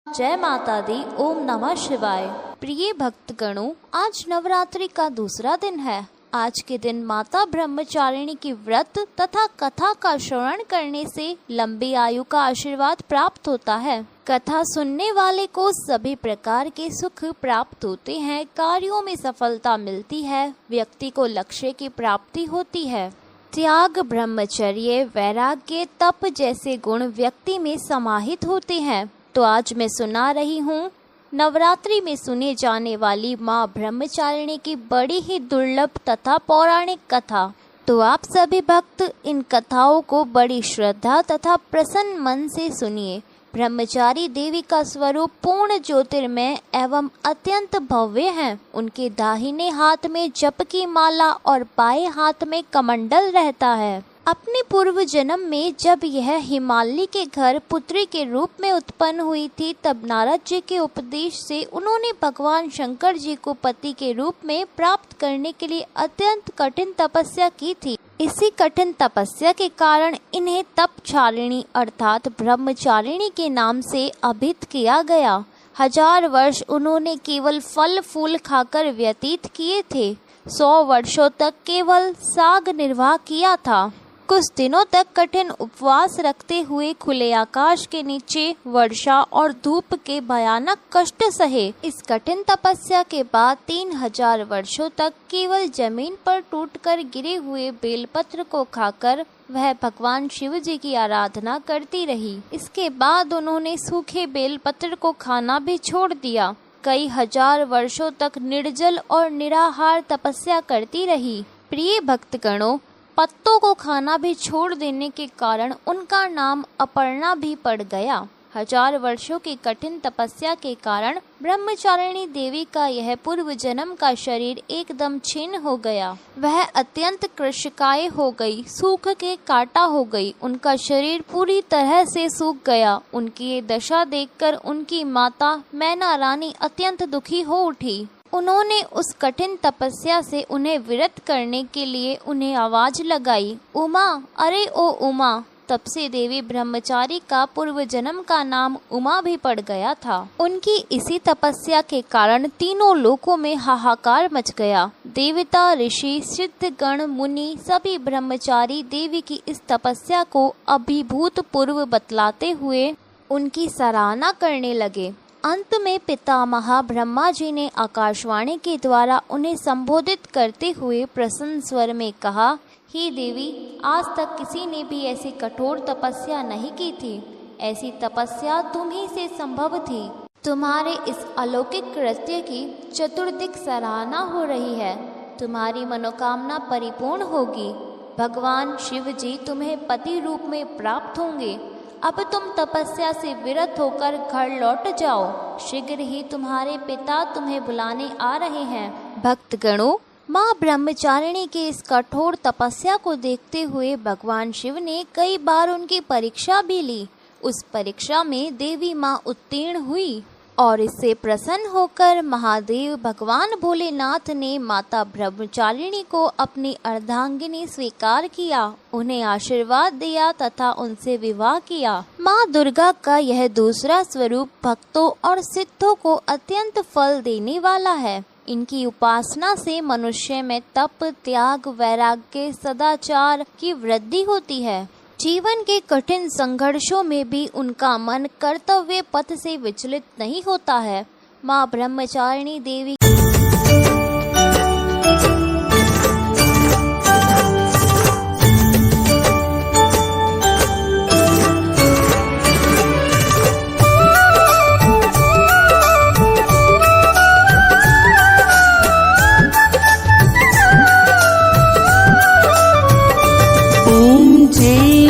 जय माता दी। ओम नमः शिवाय। प्रिय भक्तगणों, आज नवरात्रि का दूसरा दिन है। आज के दिन माता ब्रह्मचारिणी की व्रत तथा कथा का श्रवण करने से लंबी आयु का आशीर्वाद प्राप्त होता है। कथा सुनने वाले को सभी प्रकार के सुख प्राप्त होते हैं, कार्यों में सफलता मिलती है, व्यक्ति को लक्ष्य की प्राप्ति होती है। त्याग, ब्रह्मचर्य, वैराग्य, तप जैसे गुण व्यक्ति में समाहित होते हैं। तो आज मैं सुना रही हूँ नवरात्रि में सुने जाने वाली माँ ब्रह्मचारिणी की बड़ी ही दुर्लभ तथा पौराणिक कथा। तो आप सभी भक्त इन कथाओं को बड़ी श्रद्धा तथा प्रसन्न मन से सुनिए। ब्रह्मचारी देवी का स्वरूप पूर्ण ज्योतिर्मय एवं अत्यंत भव्य है। उनके दाहिने हाथ में जप की माला और बाएं हाथ में कमंडल रहता है। अपने पूर्व जन्म में जब यह हिमालय के घर पुत्री के रूप में उत्पन्न हुई थी, तब नारद जी के उपदेश से उन्होंने भगवान शंकर जी को पति के रूप में प्राप्त करने के लिए अत्यंत कठिन तपस्या की थी। इसी कठिन तपस्या के कारण इन्हें तपचारिणी अर्थात ब्रह्मचारिणी के नाम से अभिहित किया गया। 1000 वर्ष उन्होंने केवल फल फूल खाकर व्यतीत किए थे। 100 वर्षों तक केवल साग निर्वाह किया था। कुछ दिनों तक कठिन उपवास रखते हुए खुले आकाश के नीचे वर्षा और धूप के भयानक कष्ट सहे। इस कठिन तपस्या के बाद 3000 वर्षों तक केवल जमीन पर टूटकर गिरे हुए बेलपत्र को खाकर वह भगवान शिव जी की आराधना करती रही। इसके बाद उन्होंने सूखे बेलपत्र को खाना भी छोड़ दिया। कई 1000 वर्षों तक निर्जल और निराहार तपस्या करती रही। प्रिय भक्तगणों, पत्तों को खाना भी छोड़ देने के कारण उनका नाम अपर्णा भी पड़ गया। 1000 वर्षों की कठिन तपस्या के कारण ब्रह्मचारिणी देवी का यह पूर्व जन्म का शरीर एकदम छिन्न हो गया। वह अत्यंत कृशकाय हो गई, सूख के काटा हो गई। उनका शरीर पूरी तरह से सूख गया। उनकी ये दशा देखकर उनकी माता मैना रानी अत्यंत दुखी हो उठी। उन्होंने उस कठिन तपस्या से उन्हें विरत करने के लिए उन्हें आवाज लगाई, उमा, अरे ओ उमा। तब से देवी ब्रह्मचारी का पूर्व जन्म का नाम उमा भी पड़ गया था। उनकी इसी तपस्या के कारण तीनों लोकों में हाहाकार मच गया। देवता, ऋषि, सिद्ध गण, मुनि सभी ब्रह्मचारी देवी की इस तपस्या को अभिभूतपूर्व बतलाते हुए उनकी सराहना करने लगे। अंत में पितामह ब्रह्मा जी ने आकाशवाणी के द्वारा उन्हें संबोधित करते हुए प्रसन्न स्वर में कहा, हे देवी, आज तक किसी ने भी ऐसी कठोर तपस्या नहीं की थी। ऐसी तपस्या तुम्ही से संभव थी। तुम्हारे इस अलौकिक कृत्य की चतुर्दिक सराहना हो रही है। तुम्हारी मनोकामना परिपूर्ण होगी। भगवान शिव जी तुम्हें पति रूप में प्राप्त होंगे। अब तुम तपस्या से विरत होकर घर लौट जाओ। शीघ्र ही तुम्हारे पिता तुम्हें बुलाने आ रहे हैं। भक्तगणों, माँ ब्रह्मचारिणी के इस कठोर तपस्या को देखते हुए भगवान शिव ने कई बार उनकी परीक्षा भी ली। उस परीक्षा में देवी माँ उत्तीर्ण हुई और इससे प्रसन्न होकर महादेव भगवान भोलेनाथ ने माता ब्रह्मचारिणी को अपनी अर्धांगिनी स्वीकार किया, उन्हें आशीर्वाद दिया तथा उनसे विवाह किया। माँ दुर्गा का यह दूसरा स्वरूप भक्तों और सिद्धों को अत्यंत फल देने वाला है। इनकी उपासना से मनुष्य में तप, त्याग, वैराग्य, सदाचार की वृद्धि होती है। जीवन के कठिन संघर्षों में भी उनका मन कर्तव्य पथ से विचलित नहीं होता है। माँ ब्रह्मचारिणी देवी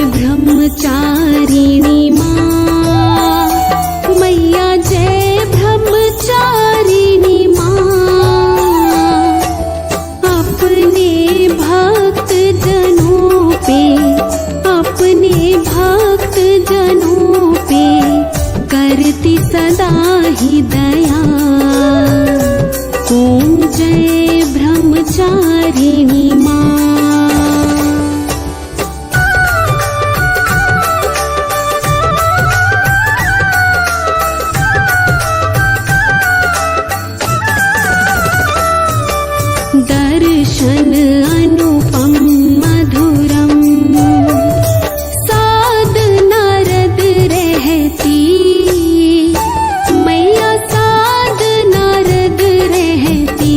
ब्रह्मचारिणी माँ, मैया जय ब्रह्मचारिणी माँ। अपने भक्त जनों पे करती सदा ही दया। ओम जय ब्रह्मचारिणी माँ। दर्शन अनुपम मधुरम साध नारद रहती मैया साध नारद रहती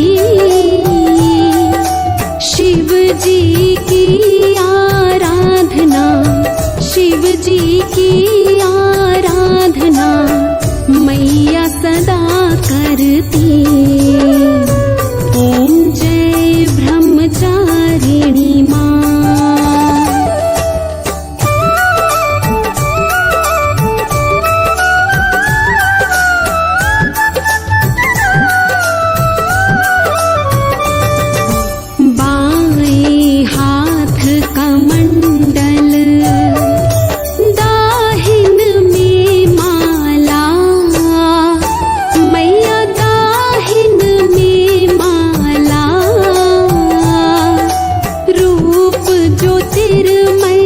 शिव जी की आराधना शिव जी की आराधना मैया सदा करती ओम जय ब्रह्मचारिणी माँ बाएं हाथ कमंडल दाहिन में माला मैया दाहिन में माला रूप ज्योतिर्मय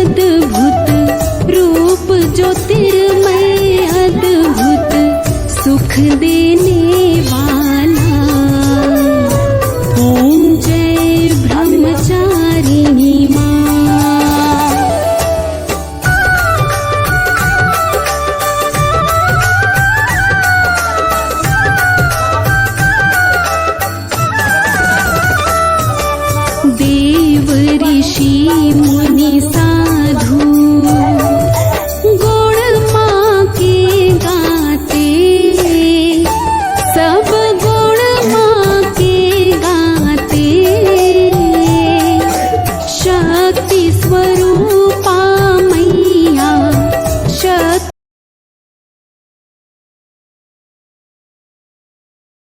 अद्भुत रूप ज्योतिर्मय अद्भुत सुख देने वाला ओम जय ब्रह्मचारिणी माँ देव ऋषि